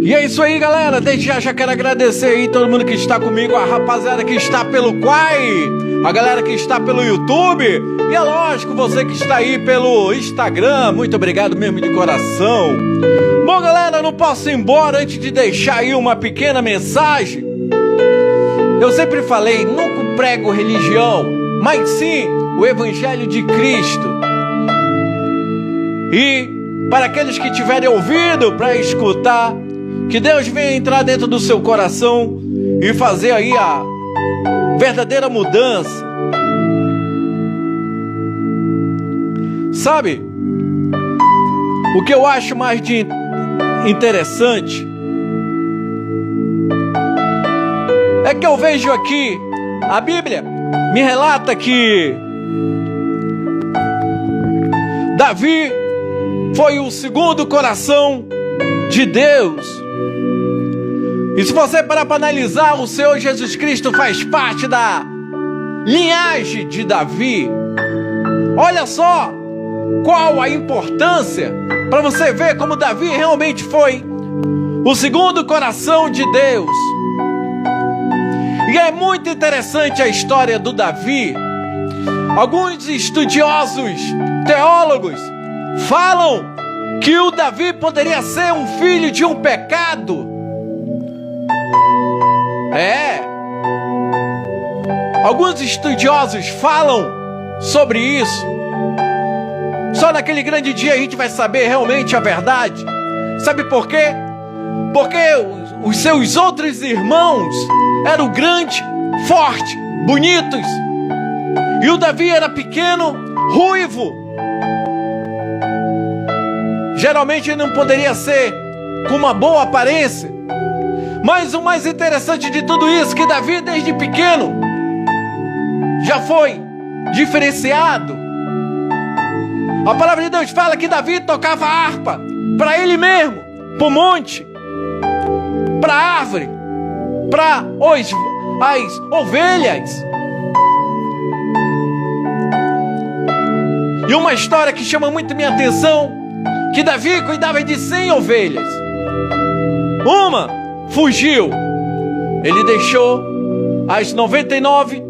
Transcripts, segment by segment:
E é isso aí, galera. Desde já quero agradecer aí todo mundo que está comigo, a rapaziada que está pelo Quai, a galera que está pelo YouTube e é lógico, você que está aí pelo Instagram. Muito obrigado mesmo de coração. Bom, galera, não posso ir embora antes de deixar aí uma pequena mensagem. Eu sempre falei, nunca prego religião, mas sim o Evangelho de Cristo. E para aqueles que tiverem ouvido para escutar, que Deus venha entrar dentro do seu coração e fazer aí a verdadeira mudança. Sabe, o que eu acho mais de interessante é que eu vejo aqui, a Bíblia me relata que Davi foi o segundo coração de Deus. E se você parar para analisar, o Senhor Jesus Cristo faz parte da linhagem de Davi. Olha só qual a importância para você ver como Davi realmente foi o segundo coração de Deus. E é muito interessante a história do Davi. Alguns estudiosos, teólogos, falam que o Davi poderia ser um filho de um pecado. Alguns estudiosos falam sobre isso. Só naquele grande dia a gente vai saber realmente a verdade. Sabe por quê? Porque os seus outros irmãos eram grandes, fortes, bonitos. E o Davi era pequeno, ruivo. Geralmente ele não poderia ser com uma boa aparência. Mas o mais interessante de tudo isso é que Davi, desde pequeno, já foi diferenciado. A palavra de Deus fala que Davi tocava harpa para ele mesmo, para o monte, para a árvore, para as ovelhas. E uma história que chama muito minha atenção, que Davi cuidava de 100 ovelhas. Uma fugiu. Ele deixou as 99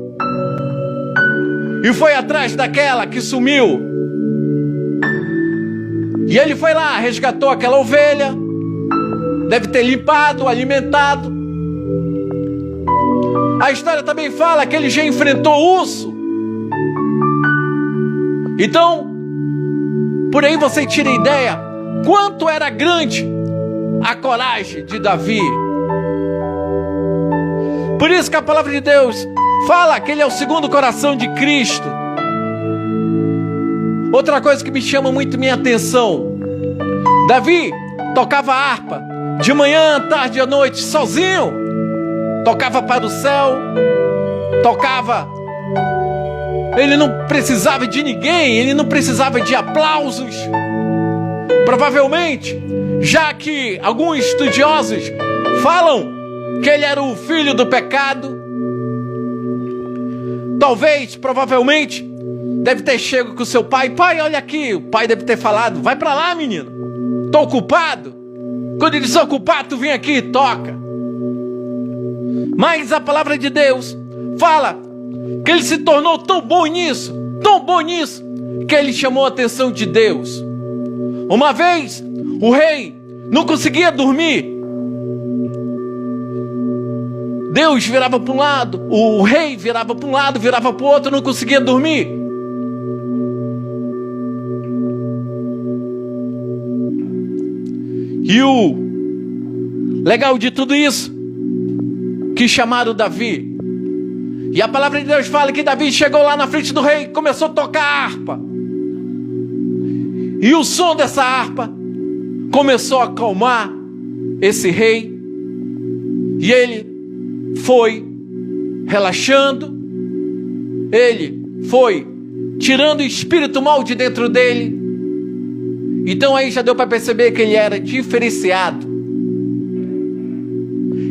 e foi atrás daquela que sumiu. E ele foi lá, resgatou aquela ovelha, deve ter limpado, alimentado. A história também fala que ele já enfrentou o urso. Então, por aí você tira ideia quanto era grande a coragem de Davi. Por isso que a palavra de Deus fala que ele é o segundo coração de Cristo. Outra coisa que me chama muito minha atenção: Davi tocava harpa de manhã, tarde e à noite, sozinho. Tocava para o céu, tocava. Ele não precisava de ninguém, ele não precisava de aplausos. Provavelmente, já que alguns estudiosos falam que ele era o filho do pecado, talvez, provavelmente, deve ter chegado com o seu pai. Pai, olha aqui. O pai deve ter falado: vai pra lá, menino, tô ocupado. Quando ele diz ocupado, tu vem aqui e toca. Mas a palavra de Deus fala que ele se tornou tão bom nisso, que ele chamou a atenção de Deus. Uma vez, o rei não conseguia dormir. Deus virava para um lado, o rei virava para um lado, virava para o outro, não conseguia dormir. E o legal de tudo isso, que chamaram Davi. E a palavra de Deus fala que Davi chegou lá na frente do rei e começou a tocar a harpa. E o som dessa harpa começou a acalmar esse rei. E ele foi relaxando. Ele foi tirando o espírito mal de dentro dele. Então aí já deu para perceber que ele era diferenciado.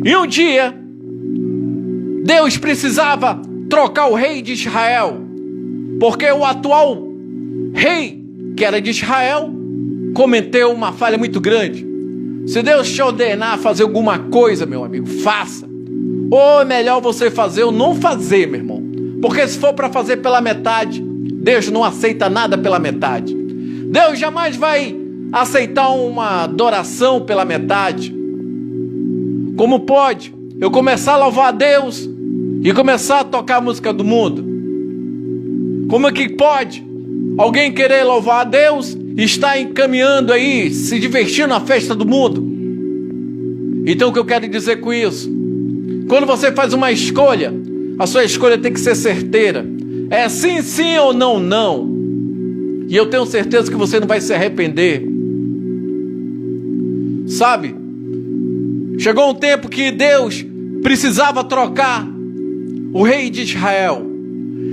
E um dia, Deus precisava trocar o rei de Israel, porque o atual rei, que era de Israel, cometeu uma falha muito grande. Se Deus te ordenar a fazer alguma coisa, meu amigo, faça. Ou é melhor você fazer ou não fazer, meu irmão. Porque se for para fazer pela metade, Deus não aceita nada pela metade. Deus jamais vai aceitar uma adoração pela metade. Como pode eu começar a louvar a Deus e começar a tocar a música do mundo? Como é que pode alguém querer louvar a Deus e estar encaminhando aí, se divertindo na festa do mundo? Então o que eu quero dizer com isso? Quando você faz uma escolha, a sua escolha tem que ser certeira. É sim, sim ou não, não. E eu tenho certeza que você não vai se arrepender. Sabe? Chegou um tempo que Deus precisava trocar o rei de Israel.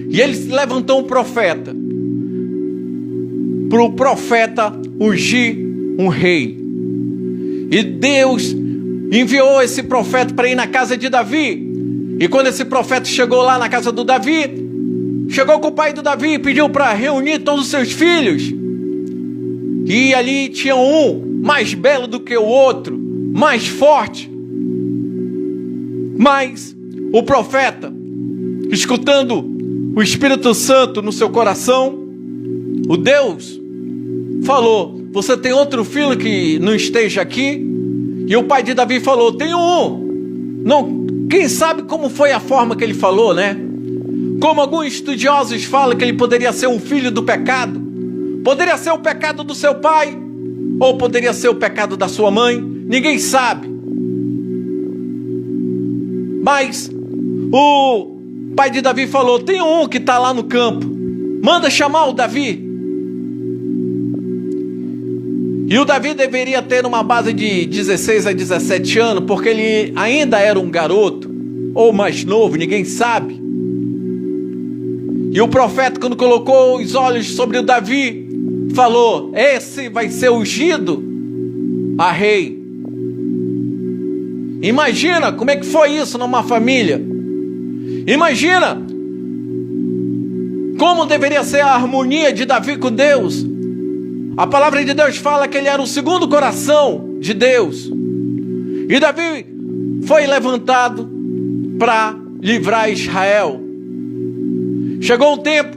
E ele levantou um profeta. Para o profeta ungir um rei. E Deus enviou esse profeta para ir na casa de Davi. E quando esse profeta chegou lá na casa do Davi, chegou com o pai do Davi e pediu para reunir todos os seus filhos. E ali tinha um mais belo do que o outro, mais forte. Mas o profeta, escutando o Espírito Santo no seu coração, o Deus falou: você tem outro filho que não esteja aqui? E o pai de Davi falou: tenho um. Não, quem sabe como foi a forma que ele falou, né? Como alguns estudiosos falam que ele poderia ser um filho do pecado. Poderia ser o pecado do seu pai, ou poderia ser o pecado da sua mãe. Ninguém sabe. Mas o pai de Davi falou: tem um que está lá no campo. Manda chamar o Davi. E o Davi deveria ter uma base de 16 a 17 anos, porque ele ainda era um garoto, ou mais novo, ninguém sabe. E o profeta, quando colocou os olhos sobre o Davi, falou: esse vai ser ungido a rei. Imagina como é que foi isso numa família. Imagina como deveria ser a harmonia de Davi com Deus. A palavra de Deus fala que ele era o segundo coração de Deus. E Davi foi levantado para livrar Israel. Chegou um tempo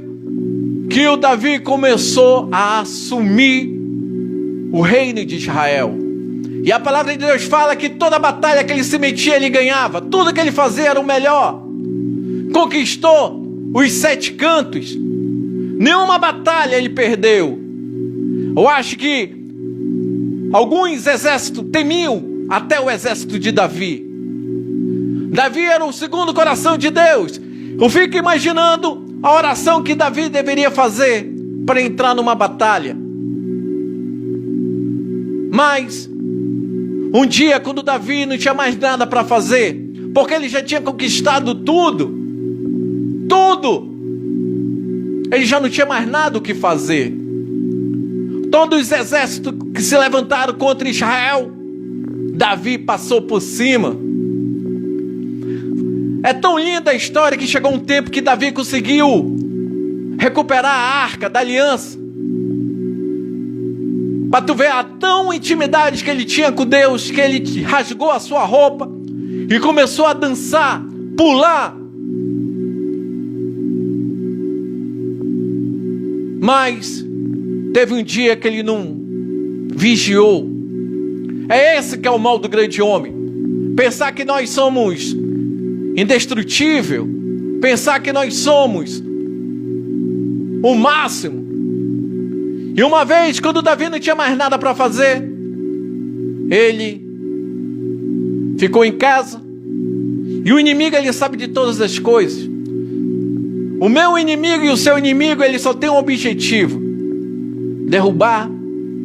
que o Davi começou a assumir o reino de Israel. E a palavra de Deus fala que toda batalha que ele se metia, ele ganhava. Tudo que ele fazia era o melhor. Conquistou os 7 cantos. Nenhuma batalha ele perdeu. Eu acho que alguns exércitos temiam até o exército de Davi. Davi era o segundo coração de Deus. Eu fico imaginando a oração que Davi deveria fazer para entrar numa batalha. Mas um dia, quando Davi não tinha mais nada para fazer, porque ele já tinha conquistado tudo, ele já não tinha mais nada o que fazer. Todos os exércitos que se levantaram contra Israel, Davi passou por cima. É tão linda a história que chegou um tempo que Davi conseguiu recuperar a arca da aliança. Para tu ver a tão intimidade que ele tinha com Deus, que ele rasgou a sua roupa e começou a dançar, pular. Mas teve um dia que ele não vigiou. É esse que é o mal do grande homem. Pensar que nós somos indestrutível. Pensar que nós somos o máximo. E uma vez, quando Davi não tinha mais nada para fazer, ele ficou em casa. E o inimigo, ele sabe de todas as coisas. O meu inimigo e o seu inimigo, ele só tem um objetivo: derrubar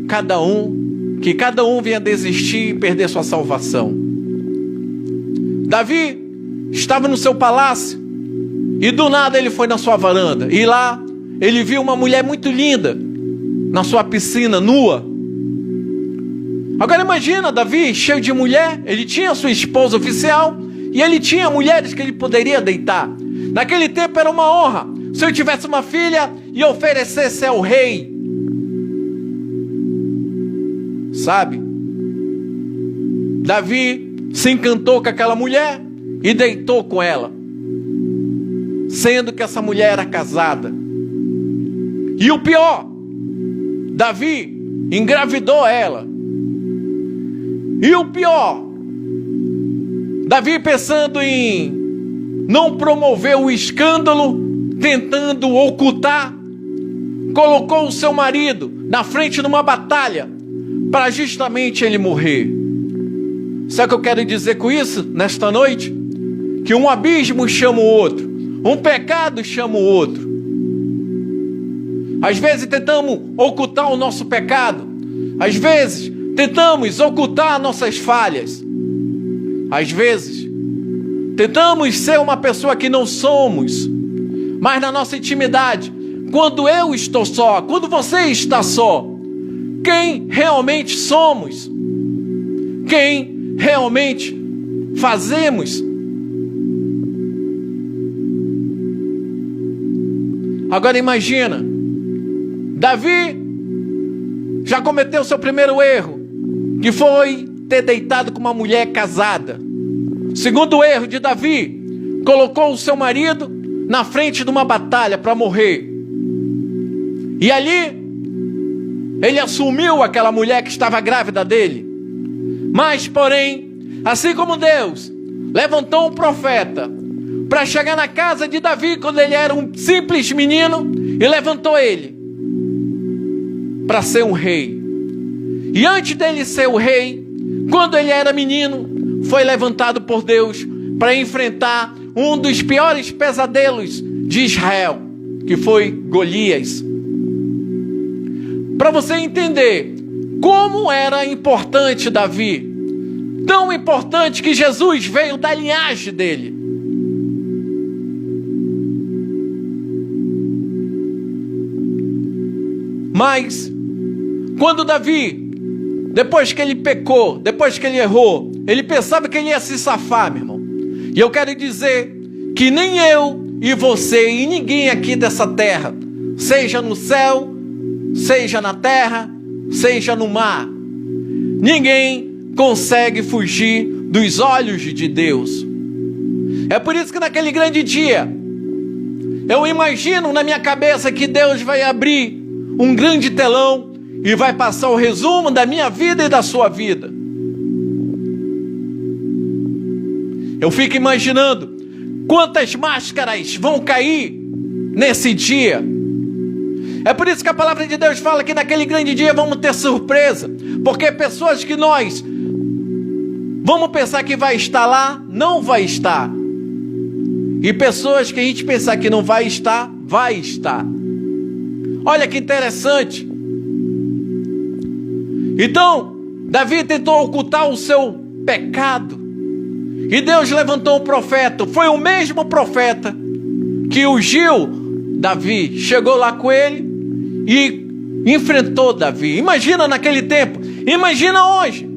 cada um, que cada um venha desistir e perder sua salvação. Davi estava no seu palácio e do nada ele foi na sua varanda. E lá ele viu uma mulher muito linda na sua piscina, nua. Agora imagina Davi cheio de mulher. Ele tinha sua esposa oficial e ele tinha mulheres que ele poderia deitar. Naquele tempo era uma honra se eu tivesse uma filha e oferecesse ao rei. Sabe? Davi se encantou com aquela mulher e deitou com ela, sendo que essa mulher era casada. E o pior, Davi engravidou ela. E o pior, Davi, pensando em não promover o escândalo, tentando ocultar, colocou o seu marido na frente de uma batalha para justamente ele morrer. Sabe o que eu quero dizer com isso nesta noite? Que um abismo chama o outro, um pecado chama o outro. Às vezes tentamos ocultar o nosso pecado, às vezes tentamos ocultar nossas falhas, às vezes tentamos ser uma pessoa que não somos, mas na nossa intimidade, quando eu estou só, quando você está só, quem realmente somos, quem realmente fazemos. Agora imagina, Davi já cometeu seu primeiro erro, que foi ter deitado com uma mulher casada. Segundo erro de Davi, colocou o seu marido na frente de uma batalha para morrer. E ali, ele assumiu aquela mulher que estava grávida dele. Mas, porém, assim como Deus levantou um profeta para chegar na casa de Davi quando ele era um simples menino e levantou ele para ser um rei. E antes dele ser o rei, quando ele era menino, foi levantado por Deus para enfrentar um dos piores pesadelos de Israel, que foi Golias. Para você entender como era importante Davi, tão importante que Jesus veio da linhagem dele. Mas, quando Davi, depois que ele pecou, depois que ele errou, ele pensava que ele ia se safar, meu irmão. E eu quero dizer que nem eu e você e ninguém aqui dessa terra, seja no céu, seja na terra, seja no mar, ninguém consegue fugir dos olhos de Deus. É por isso que naquele grande dia, eu imagino na minha cabeça que Deus vai abrir um grande telão e vai passar o resumo da minha vida e da sua vida. Eu fico imaginando quantas máscaras vão cair nesse dia. É por isso que a palavra de Deus fala que naquele grande dia vamos ter surpresa, porque pessoas que nós vamos pensar que vai estar lá, não vai estar. E pessoas que a gente pensar que não vai estar, vai estar. Olha que interessante. Então, Davi tentou ocultar o seu pecado. E Deus levantou um profeta. Foi o mesmo profeta que ungiu Davi. Chegou lá com ele e enfrentou Davi. Imagina naquele tempo. Imagina hoje.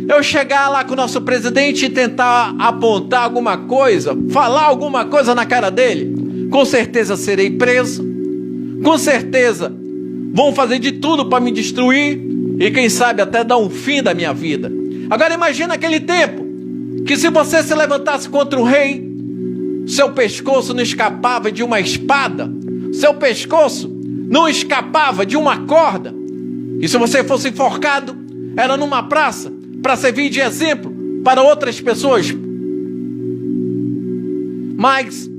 Eu chegar lá com o nosso presidente e tentar apontar alguma coisa, falar alguma coisa na cara dele. Com certeza serei preso. Com certeza vão fazer de tudo para me destruir e quem sabe até dar um fim da minha vida. Agora imagina aquele tempo que se você se levantasse contra o rei, seu pescoço não escapava de uma espada, seu pescoço não escapava de uma corda, e se você fosse enforcado, era numa praça para servir de exemplo para outras pessoas. Mas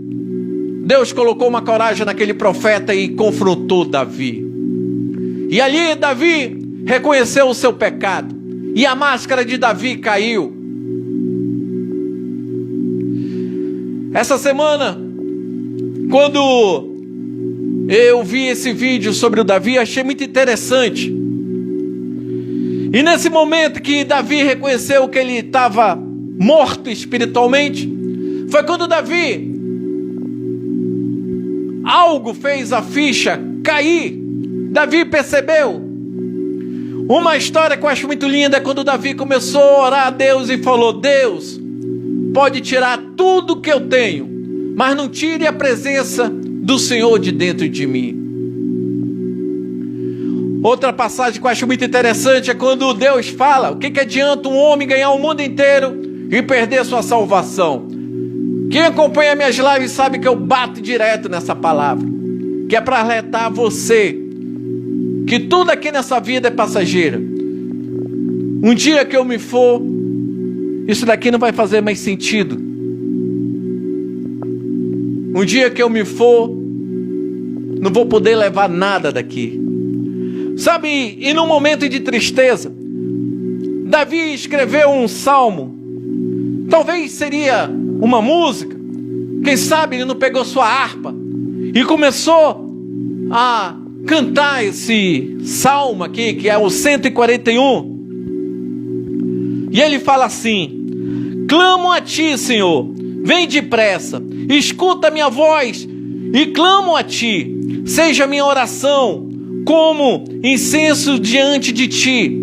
Deus colocou uma coragem naquele profeta e confrontou Davi. E ali Davi reconheceu o seu pecado. E a máscara de Davi caiu. Essa semana, quando eu vi esse vídeo sobre o Davi, achei muito interessante. E nesse momento que Davi reconheceu que ele estava morto espiritualmente, foi quando Davi, algo fez a ficha cair. Davi percebeu. Uma história que eu acho muito linda é quando Davi começou a orar a Deus e falou: Deus, pode tirar tudo que eu tenho, mas não tire a presença do Senhor de dentro de mim. Outra passagem que eu acho muito interessante é quando Deus fala: o que adianta um homem ganhar o mundo inteiro e perder sua salvação? Quem acompanha minhas lives sabe que eu bato direto nessa palavra, que é para alertar você que tudo aqui nessa vida é passageiro. Um dia que eu me for, isso daqui não vai fazer mais sentido. Um dia que eu me for, não vou poder levar nada daqui. Sabe, e num momento de tristeza, Davi escreveu um salmo. Talvez seria uma música. Quem sabe ele não pegou sua harpa e começou a cantar esse salmo aqui, que é o 141. E ele fala assim: clamo a ti, Senhor, vem depressa, escuta minha voz e clamo a ti. Seja minha oração como incenso diante de ti,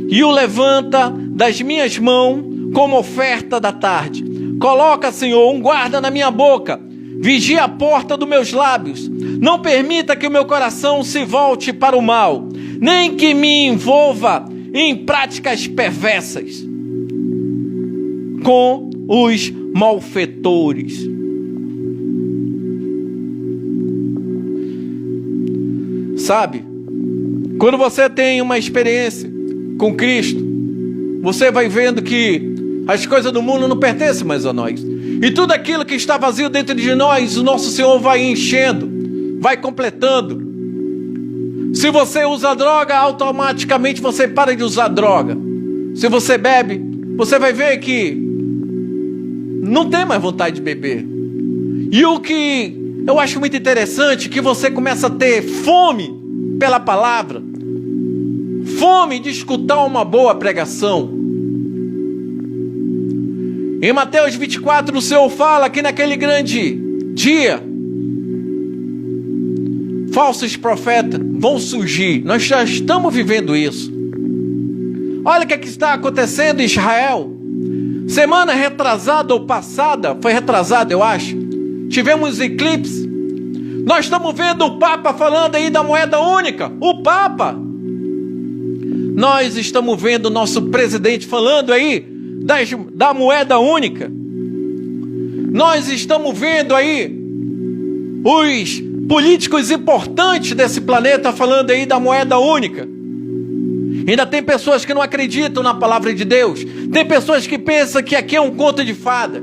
e o levanta das minhas mãos como oferta da tarde. Coloca, Senhor, um guarda na minha boca, vigia a porta dos meus lábios. Não permita que o meu coração se volte para o mal, nem que me envolva em práticas perversas com os malfeitores. Sabe, quando você tem uma experiência com Cristo, você vai vendo que as coisas do mundo não pertencem mais a nós. E tudo aquilo que está vazio dentro de nós, o nosso Senhor vai enchendo, vai completando. Se você usa droga, automaticamente você para de usar droga. Se você bebe, você vai ver que não tem mais vontade de beber. E o que eu acho muito interessante é que você começa a ter fome pela palavra, fome de escutar uma boa pregação. Em Mateus 24, o Senhor fala que naquele grande dia, falsos profetas vão surgir. Nós já estamos vivendo isso. Olha o que está acontecendo em Israel. Semana retrasada ou passada, foi retrasada eu acho, tivemos eclipse. Nós estamos vendo o Papa falando aí da moeda única. O Papa. Nós estamos vendo o nosso presidente falando aí da moeda única. Nós estamos vendo aí os políticos importantes desse planeta falando aí da moeda única. Ainda tem pessoas que não acreditam na palavra de Deus. Tem pessoas que pensam que aqui é um conto de fada.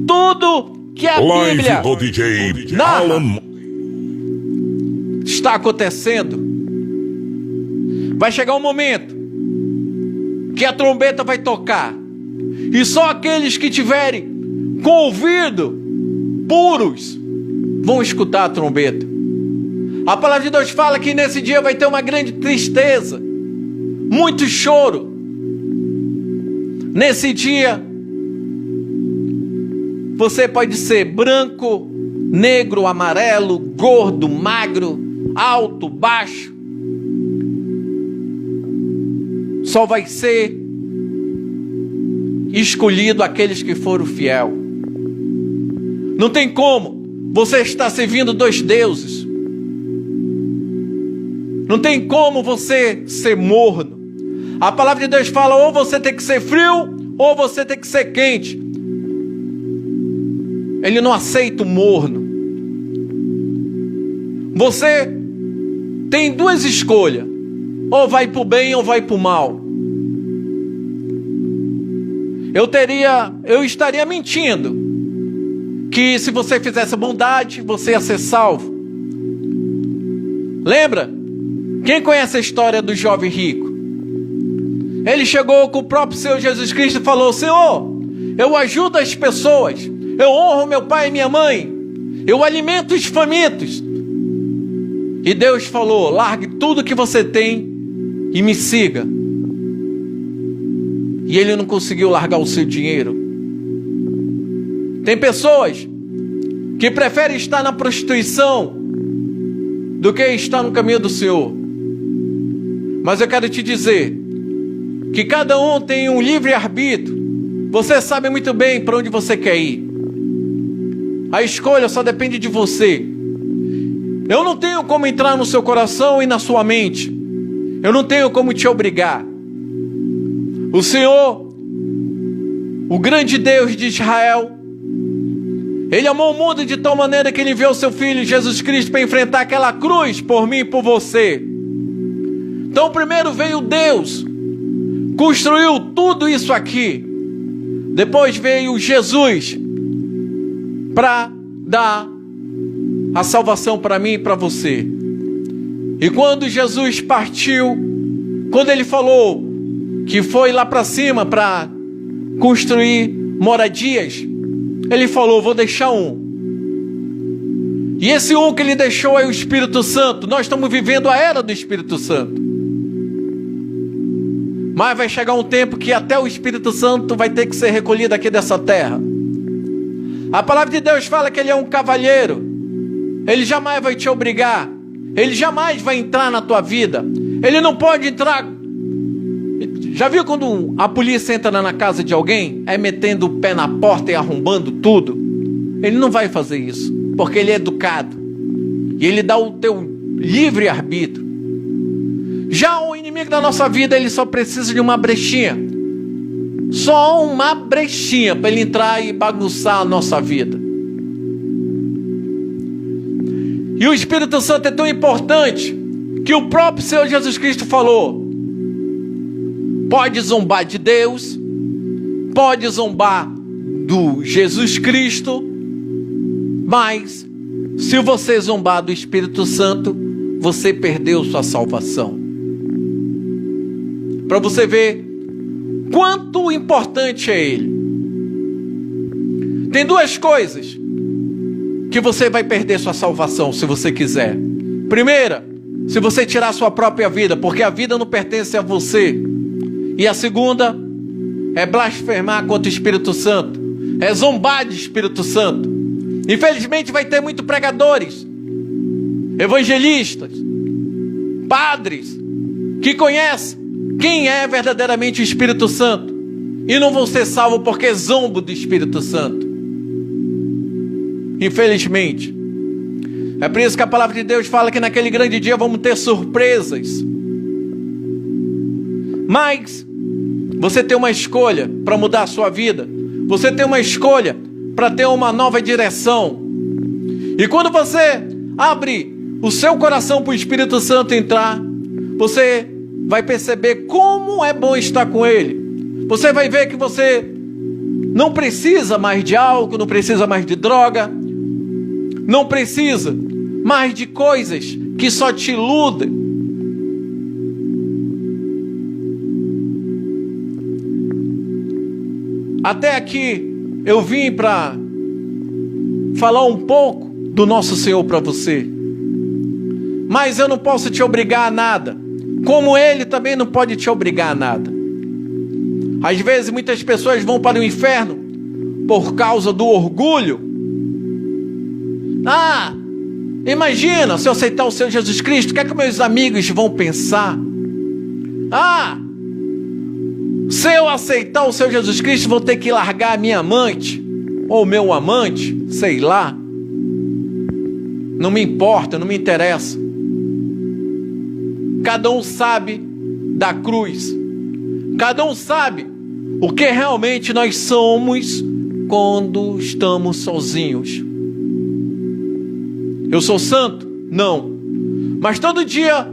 Tudo que a Bíblia narra está acontecendo. Vai chegar um momento que a trombeta vai tocar, e só aqueles que tiverem com ouvido puros vão escutar a trombeta. A palavra de Deus fala que nesse dia vai ter uma grande tristeza, muito choro. Nesse dia você pode ser branco, negro, amarelo, gordo, magro, alto, baixo. Só vai ser escolhido aqueles que foram fiel. Não tem como você estar servindo dois deuses. Não tem como você ser morno. A palavra de Deus fala: ou você tem que ser frio, ou você tem que ser quente. Ele não aceita o morno. Você tem duas escolhas: ou vai para o bem ou vai para o mal. Eu estaria mentindo que se você fizesse bondade, você ia ser salvo. Lembra? Quem conhece a história do jovem rico? Ele chegou com o próprio Senhor Jesus Cristo e falou: Senhor, eu ajudo as pessoas, eu honro meu pai e minha mãe, eu alimento os famintos. E Deus falou: largue tudo que você tem e me siga. E ele não conseguiu largar o seu dinheiro. Tem pessoas que preferem estar na prostituição do que estar no caminho do Senhor. Mas eu quero te dizer que cada um tem um livre-arbítrio. Você sabe muito bem para onde você quer ir. A escolha só depende de você. Eu não tenho como entrar no seu coração e na sua mente. Eu não tenho como te obrigar. O Senhor, o grande Deus de Israel, Ele amou o mundo de tal maneira que Ele enviou seu Filho Jesus Cristo para enfrentar aquela cruz por mim e por você. Então primeiro veio Deus, construiu tudo isso aqui. Depois veio Jesus para dar a salvação para mim e para você. E quando Jesus partiu, quando Ele falou que foi lá para cima para construir moradias, Ele falou: vou deixar um. E esse um que Ele deixou é o Espírito Santo. Nós estamos vivendo a era do Espírito Santo. Mas vai chegar um tempo que até o Espírito Santo vai ter que ser recolhido aqui dessa terra. A palavra de Deus fala que Ele é um cavalheiro. Ele jamais vai te obrigar. Ele jamais vai entrar na tua vida. Ele não pode entrar. Já viu quando a polícia entra na casa de alguém, é metendo o pé na porta e arrombando tudo? Ele não vai fazer isso, porque Ele é educado. E Ele dá o teu livre arbítrio. Já o inimigo da nossa vida, ele só precisa de uma brechinha. Só uma brechinha para ele entrar e bagunçar a nossa vida. E o Espírito Santo é tão importante que o próprio Senhor Jesus Cristo falou: pode zombar de Deus, pode zombar do Jesus Cristo, mas se você zombar do Espírito Santo, você perdeu sua salvação. Para você ver quanto importante é Ele. Tem duas coisas que você vai perder sua salvação se você quiser. Primeira, se você tirar sua própria vida, porque a vida não pertence a você. E a segunda é blasfemar contra o Espírito Santo, é zombar de Espírito Santo. Infelizmente vai ter muitos pregadores, evangelistas, padres que conhecem quem é verdadeiramente o Espírito Santo e não vão ser salvos porque zombam do Espírito Santo. Infelizmente. É por isso que a palavra de Deus fala que naquele grande dia vamos ter surpresas. Mas você tem uma escolha para mudar a sua vida. Você tem uma escolha para ter uma nova direção. E quando você abre o seu coração para o Espírito Santo entrar, você vai perceber como é bom estar com Ele. Você vai ver que você não precisa mais de álcool, não precisa mais de droga, não precisa mais de coisas que só te iludem. Até aqui eu vim para falar um pouco do nosso Senhor para você. Mas eu não posso te obrigar a nada, como Ele também não pode te obrigar a nada. Às vezes muitas pessoas vão para o inferno por causa do orgulho. Imagina se eu aceitar o Senhor Jesus Cristo, o que é que meus amigos vão pensar? Se eu aceitar o Senhor Jesus Cristo, vou ter que largar a minha amante, ou meu amante, sei lá. Não me importa, não me interessa. Cada um sabe da cruz. Cada um sabe o que realmente nós somos quando estamos sozinhos. Eu sou santo? Não. Mas todo dia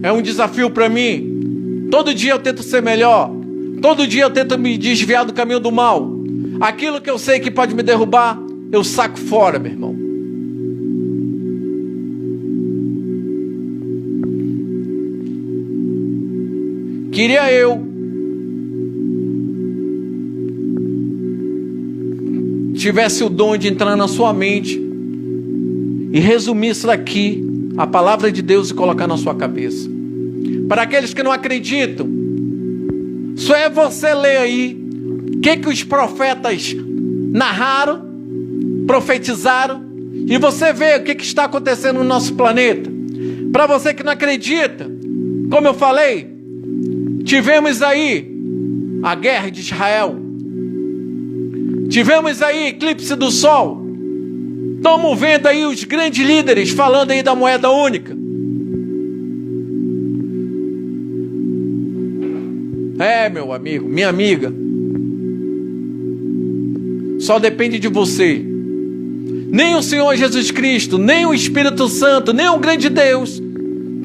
é um desafio para mim. Todo dia eu tento ser melhor. Todo dia eu tento me desviar do caminho do mal. Aquilo que eu sei que pode me derrubar, eu saco fora, meu irmão. Queria eu tivesse o dom de entrar na sua mente e resumir isso daqui, a palavra de Deus, e colocar na sua cabeça. Para aqueles que não acreditam, só é você ler aí o que os profetas narraram, profetizaram, e você vê o que está acontecendo no nosso planeta. Para você que não acredita, como eu falei, tivemos aí a guerra de Israel, tivemos aí eclipse do sol, estamos vendo aí os grandes líderes falando aí da moeda única. Meu amigo, minha amiga, só depende de você. Nem o Senhor Jesus Cristo, nem o Espírito Santo, nem o grande Deus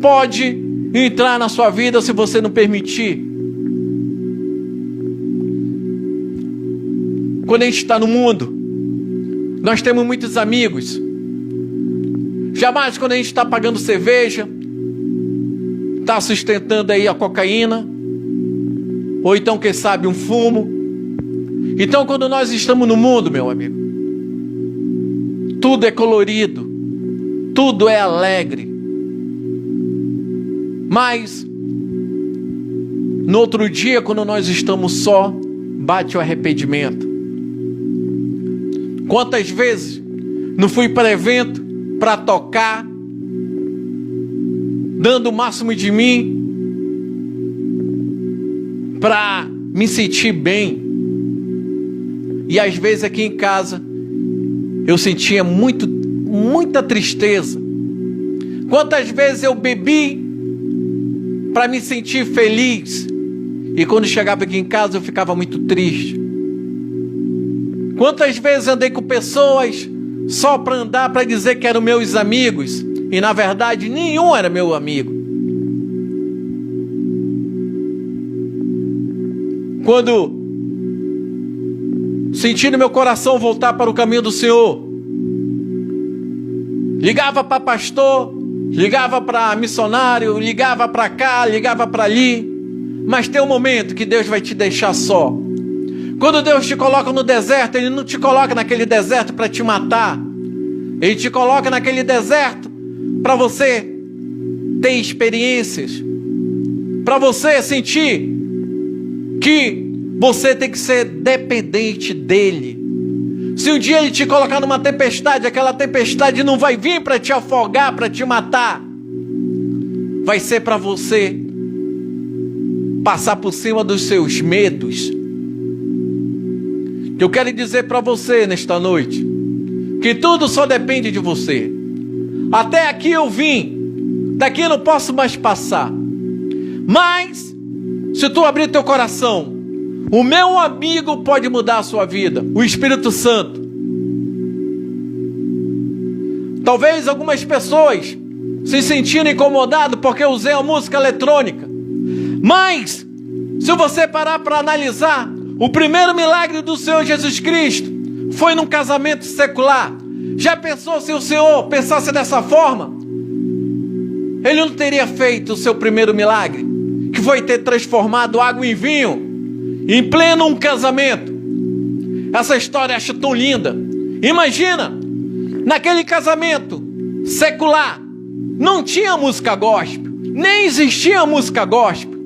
pode entrar na sua vida se você não permitir. Quando a gente está no mundo, nós temos muitos amigos. Jamais quando a gente está pagando cerveja, está sustentando aí a cocaína, ou então, quem sabe, um fumo. Então, quando nós estamos no mundo, meu amigo, tudo é colorido, tudo é alegre. Mas, no outro dia, quando nós estamos só, bate o arrependimento. Quantas vezes não fui para evento, para tocar, dando o máximo de mim, para me sentir bem. E às vezes aqui em casa, eu sentia muita tristeza. Quantas vezes eu bebi para me sentir feliz, e quando chegava aqui em casa eu ficava muito triste. Quantas vezes andei com pessoas só para andar, para dizer que eram meus amigos, e na verdade nenhum era meu amigo. Quando senti no meu coração voltar para o caminho do Senhor, ligava para pastor, ligava para missionário, ligava para cá, ligava para ali. Mas tem um momento que Deus vai te deixar só. Quando Deus te coloca no deserto, Ele não te coloca naquele deserto para te matar. Ele te coloca naquele deserto para você ter experiências, para você sentir que você tem que ser dependente dEle. Se um dia Ele te colocar numa tempestade, aquela tempestade não vai vir para te afogar, para te matar. Vai ser para você passar por cima dos seus medos. Eu quero dizer para você nesta noite que tudo só depende de você. Até aqui eu vim, daqui eu não posso mais passar. Mas se tu abrir teu coração, o meu amigo pode mudar a sua vida, o Espírito Santo. Talvez algumas pessoas se sentiram incomodadas porque eu usei a música eletrônica. Mas, se você parar para analisar, o primeiro milagre do Senhor Jesus Cristo foi num casamento secular. Já pensou se o Senhor pensasse dessa forma? Ele não teria feito o seu primeiro milagre, que foi ter transformado água em vinho, em pleno um casamento. Essa história eu acho tão linda. Imagina, naquele casamento secular, não tinha música gospel, nem existia música gospel.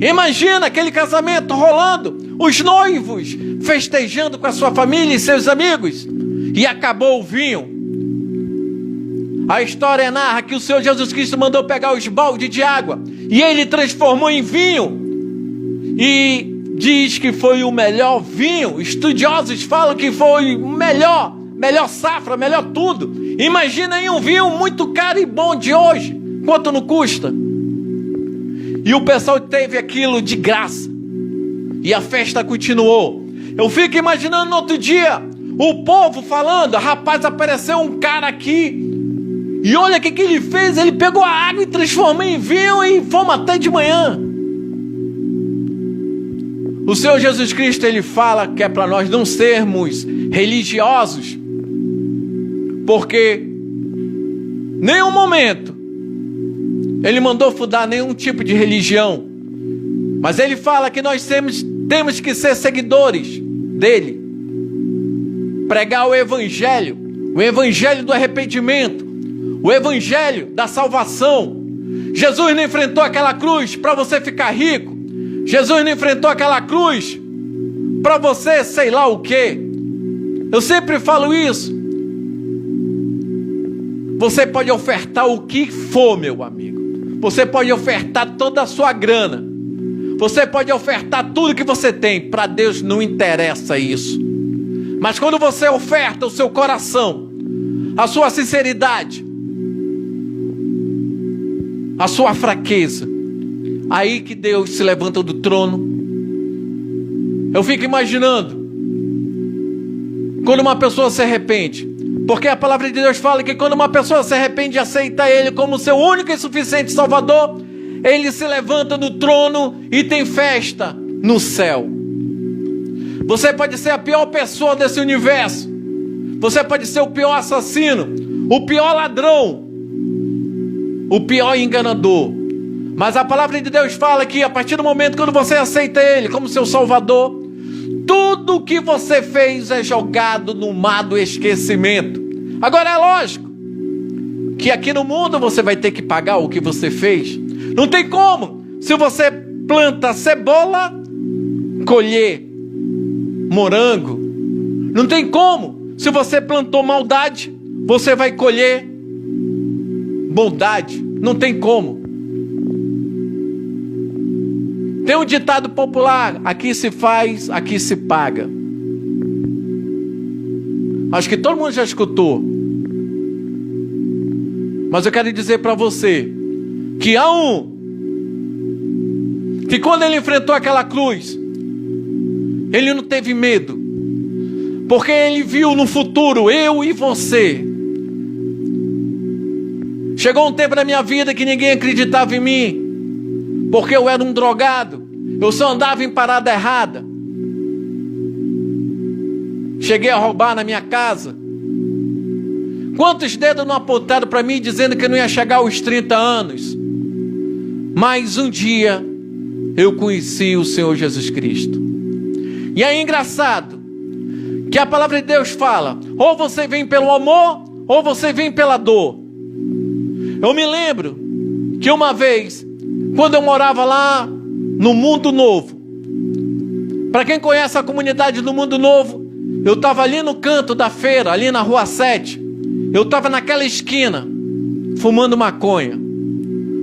Imagina aquele casamento rolando, os noivos festejando com a sua família e seus amigos, e acabou o vinho. A história narra que o Senhor Jesus Cristo mandou pegar os baldes de água, e Ele transformou em vinho, e diz que foi o melhor vinho. Estudiosos falam que foi o melhor safra, melhor tudo. Imagina aí um vinho muito caro e bom de hoje, quanto não custa? E o pessoal teve aquilo de graça, e a festa continuou. Eu fico imaginando no outro dia o povo falando: rapaz, apareceu um cara aqui, e olha o que ele fez. Ele pegou a água e transformou em vinho, e fomos até de manhã. O Senhor Jesus Cristo, Ele fala que é para nós não sermos religiosos, porque nenhum momento Ele mandou fundar nenhum tipo de religião, mas Ele fala que nós temos que ser seguidores dEle, pregar o Evangelho do arrependimento, o Evangelho da salvação. Jesus não enfrentou aquela cruz para você ficar rico. Jesus não enfrentou aquela cruz para você sei lá o quê. Eu sempre falo isso. Você pode ofertar o que for, meu amigo. Você pode ofertar toda a sua grana. Você pode ofertar tudo que você tem. Para Deus não interessa isso. Mas quando você oferta o seu coração, a sua sinceridade, a sua fraqueza, Aí que Deus se levanta do trono. Eu fico imaginando quando uma pessoa se arrepende, porque a palavra de Deus fala que quando uma pessoa se arrepende e aceita Ele como seu único e suficiente Salvador, Ele se levanta do trono e tem festa no céu. Você pode ser a pior pessoa desse universo, você pode ser o pior assassino, o pior ladrão, o pior enganador, mas a palavra de Deus fala que a partir do momento quando você aceita Ele como seu Salvador, tudo o que você fez é jogado no mar do esquecimento. Agora é lógico que aqui no mundo você vai ter que pagar o que você fez. Não tem como. Se você planta cebola, colher morango. Não tem como. Se você plantou maldade, você vai colher bondade. Não tem como. Tem um ditado popular: aqui se faz, aqui se paga. Acho que todo mundo já escutou. Mas eu quero dizer para você que há um que quando ele enfrentou aquela cruz, ele não teve medo, porque ele viu no futuro eu e você. Chegou um tempo na minha vida que ninguém acreditava em mim, porque eu era um drogado, eu só andava em parada errada. Cheguei a roubar na minha casa. Quantos dedos não apontaram para mim dizendo que eu não ia chegar aos 30 anos? Mas um dia eu conheci o Senhor Jesus Cristo. E é engraçado que a palavra de Deus fala: ou você vem pelo amor, ou você vem pela dor. Eu me lembro que uma vez, quando eu morava lá no Mundo Novo, para quem conhece a comunidade do Mundo Novo, eu estava ali no canto da feira, ali na Rua 7. Eu estava naquela esquina, fumando maconha.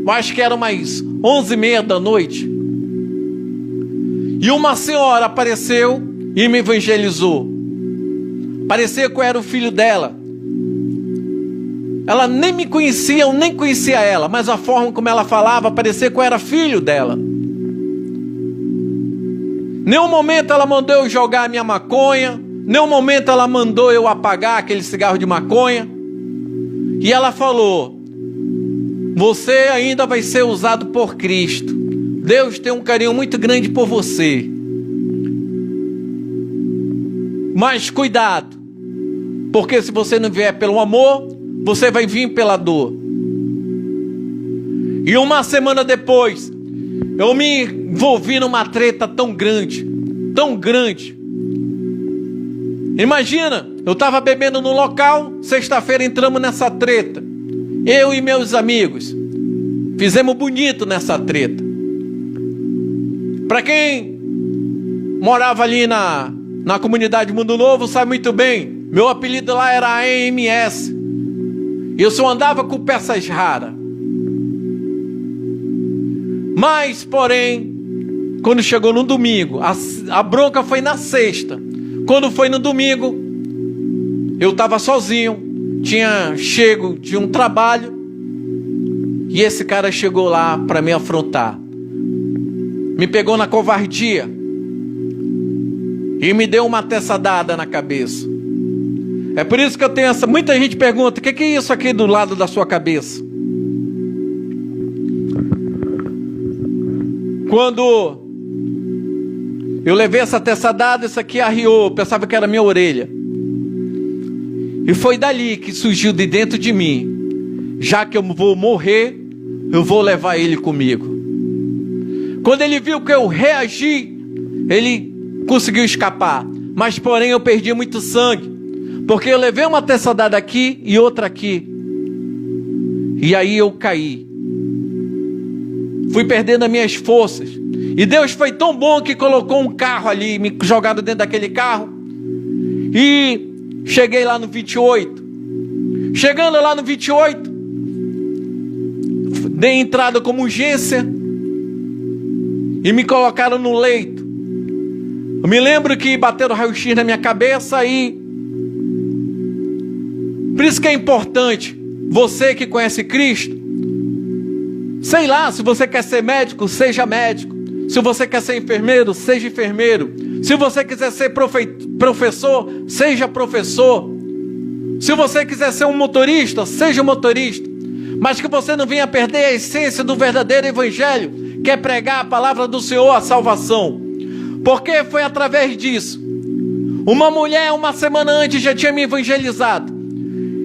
Eu acho que era umas 11h30 da noite. E uma senhora apareceu e me evangelizou. Parecia que eu era o filho dela. Ela nem me conhecia, eu nem conhecia ela, mas a forma como ela falava, parecia que eu era filho dela. Nenhum momento ela mandou eu jogar a minha maconha, nenhum momento ela mandou eu apagar aquele cigarro de maconha. E ela falou: você ainda vai ser usado por Cristo. Deus tem um carinho muito grande por você. Mas cuidado, porque se você não vier pelo amor, você vai vir pela dor. E uma semana depois, eu me envolvi numa treta tão grande, tão grande. Imagina, eu estava bebendo no local, sexta-feira entramos nessa treta. Eu e meus amigos fizemos bonito nessa treta. Para quem morava ali na comunidade Mundo Novo, sabe muito bem, meu apelido lá era AMS. Eu só andava com peças raras. Mas, porém, quando chegou no domingo, a bronca foi na sexta. Quando foi no domingo, eu estava sozinho, tinha chego de um trabalho, e esse cara chegou lá para me afrontar. Me pegou na covardia e me deu uma teçadada na cabeça. É por isso que eu tenho essa... Muita gente pergunta: o que é isso aqui do lado da sua cabeça? Quando eu levei essa teçadada, isso aqui arriou, eu pensava que era minha orelha. E foi dali que surgiu de dentro de mim: já que eu vou morrer, eu vou levar ele comigo. Quando ele viu que eu reagi, ele conseguiu escapar. Mas porém eu perdi muito sangue, porque eu levei uma teçadada aqui e outra aqui. E aí eu caí. Fui perdendo as minhas forças. E Deus foi tão bom que colocou um carro ali, me jogaram dentro daquele carro. E cheguei lá no 28. Chegando lá no 28, dei entrada como urgência e me colocaram no leito. Eu me lembro que bateram raio-x na minha cabeça e... Por isso que é importante, você que conhece Cristo, Sei lá, se você quer ser médico, seja médico. Se você quer ser enfermeiro, seja enfermeiro. Se você quiser ser professor, seja professor. Se você quiser ser um motorista, seja um motorista. Mas que você não venha perder a essência do verdadeiro evangelho, que é pregar a palavra do Senhor, a salvação. Porque foi através disso. Uma mulher, uma semana antes, já tinha me evangelizado.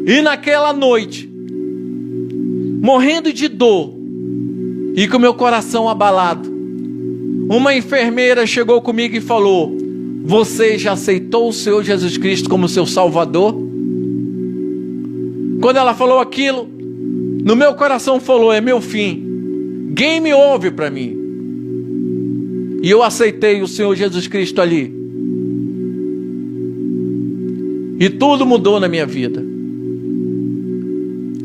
E naquela noite, morrendo de dor e com meu coração abalado, uma enfermeira chegou comigo e falou: você já aceitou o Senhor Jesus Cristo como seu Salvador? Quando ela falou aquilo, no meu coração falou: é meu fim. Game over para mim. E eu aceitei o Senhor Jesus Cristo ali. E tudo mudou na minha vida.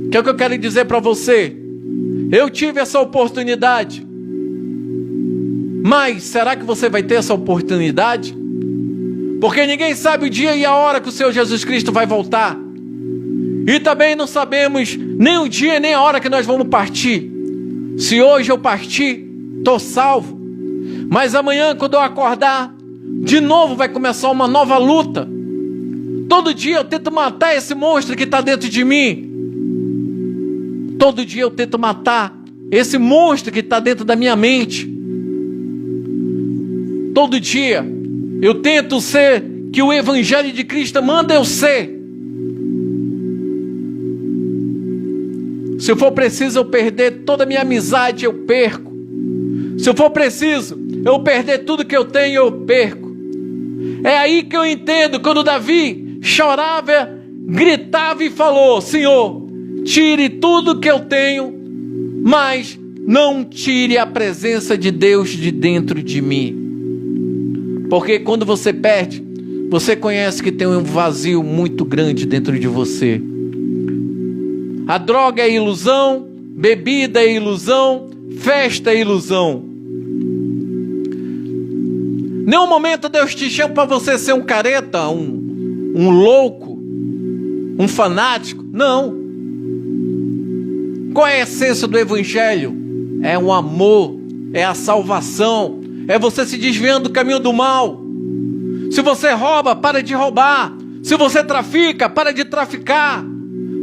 O que é o que eu quero dizer para você? Eu tive essa oportunidade. Mas será que você vai ter essa oportunidade? Porque ninguém sabe o dia e a hora que o Senhor Jesus Cristo vai voltar. E também não sabemos nem o dia nem a hora que nós vamos partir. Se hoje eu partir, estou salvo. Mas amanhã, quando eu acordar, de novo vai começar uma nova luta. Todo dia eu tento matar esse monstro que está dentro de mim. Todo dia eu tento matar esse monstro que está dentro da minha mente. Todo dia eu tento ser que o Evangelho de Cristo manda eu ser. Se for preciso eu perder toda a minha amizade, eu perco. Se for preciso eu perder tudo que eu tenho, eu perco. É aí que eu entendo quando Davi chorava, gritava e falou: Senhor, tire tudo que eu tenho, mas não tire a presença de Deus de dentro de mim. Porque quando você perde, você conhece que tem um vazio muito grande dentro de você. A droga é ilusão, bebida é ilusão, festa é ilusão. Nenhum momento Deus te chama para você ser um careta, um louco, um fanático. Não. Qual é a essência do Evangelho? É o amor, é a salvação, é você se desviando do caminho do mal. Se você rouba, para de roubar. Se você trafica, para de traficar.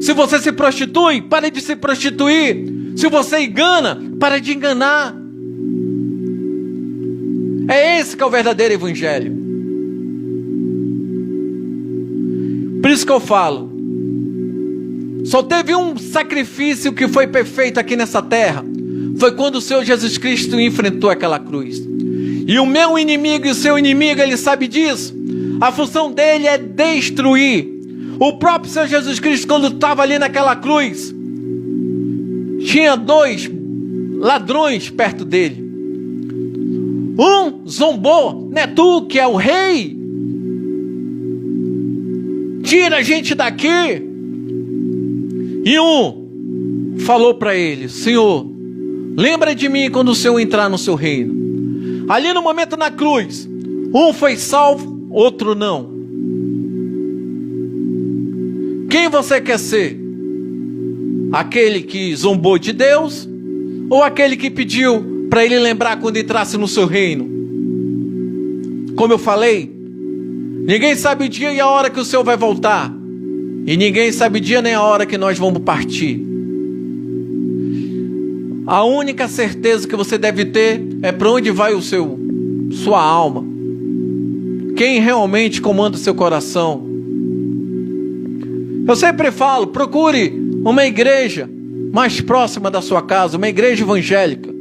Se você se prostitui, para de se prostituir. Se você engana, para de enganar. É esse que é o verdadeiro Evangelho. Por isso que eu falo, só teve um sacrifício que foi perfeito aqui nessa terra. Foi quando o Senhor Jesus Cristo enfrentou aquela cruz. E o meu inimigo e o seu inimigo, ele sabe disso. A função dele é destruir. O próprio Senhor Jesus Cristo, quando estava ali naquela cruz, tinha 2 ladrões perto dele. Um zombou: não é tu que é o rei? Tira a gente daqui. E um falou para ele: Senhor, lembra de mim quando o Senhor entrar no seu reino. Ali no momento na cruz, um foi salvo, outro não. Quem você quer ser? Aquele que zombou de Deus? Ou aquele que pediu para ele lembrar quando entrasse no seu reino? Como eu falei, ninguém sabe o dia e a hora que o Senhor vai voltar. E ninguém sabe o dia nem a hora que nós vamos partir. A única certeza que você deve ter é para onde vai sua alma. Quem realmente comanda o seu coração. Eu sempre falo, procure uma igreja mais próxima da sua casa, uma igreja evangélica.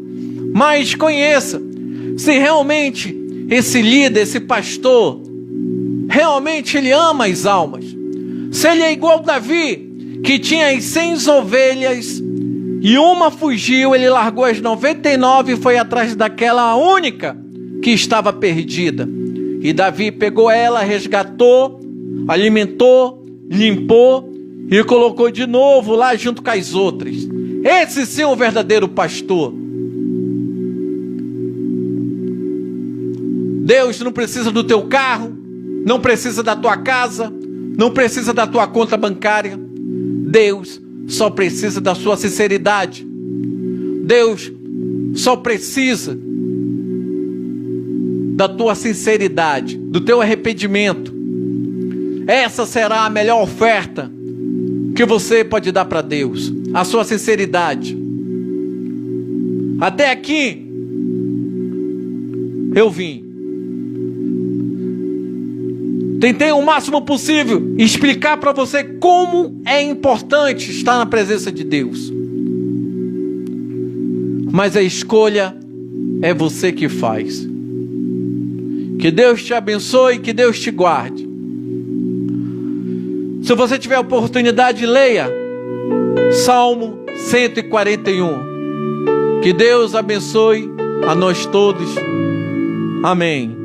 Mas conheça se realmente esse líder, esse pastor, realmente ele ama as almas. Se ele é igual Davi, que tinha as 100 ovelhas e uma fugiu, ele largou as 99 e foi atrás daquela única que estava perdida. E Davi pegou ela, resgatou, alimentou, limpou e colocou de novo lá junto com as outras. Esse sim é o verdadeiro pastor. Deus não precisa do teu carro, não precisa da tua casa, não precisa da tua conta bancária. Deus só precisa da sua sinceridade. Deus só precisa da tua sinceridade, do teu arrependimento. Essa será a melhor oferta que você pode dar para Deus, a sua sinceridade. Até aqui eu vim. Tentei o máximo possível explicar para você como é importante estar na presença de Deus. Mas a escolha é você que faz. Que Deus te abençoe, que Deus te guarde. Se você tiver oportunidade, leia Salmo 141. Que Deus abençoe a nós todos. Amém.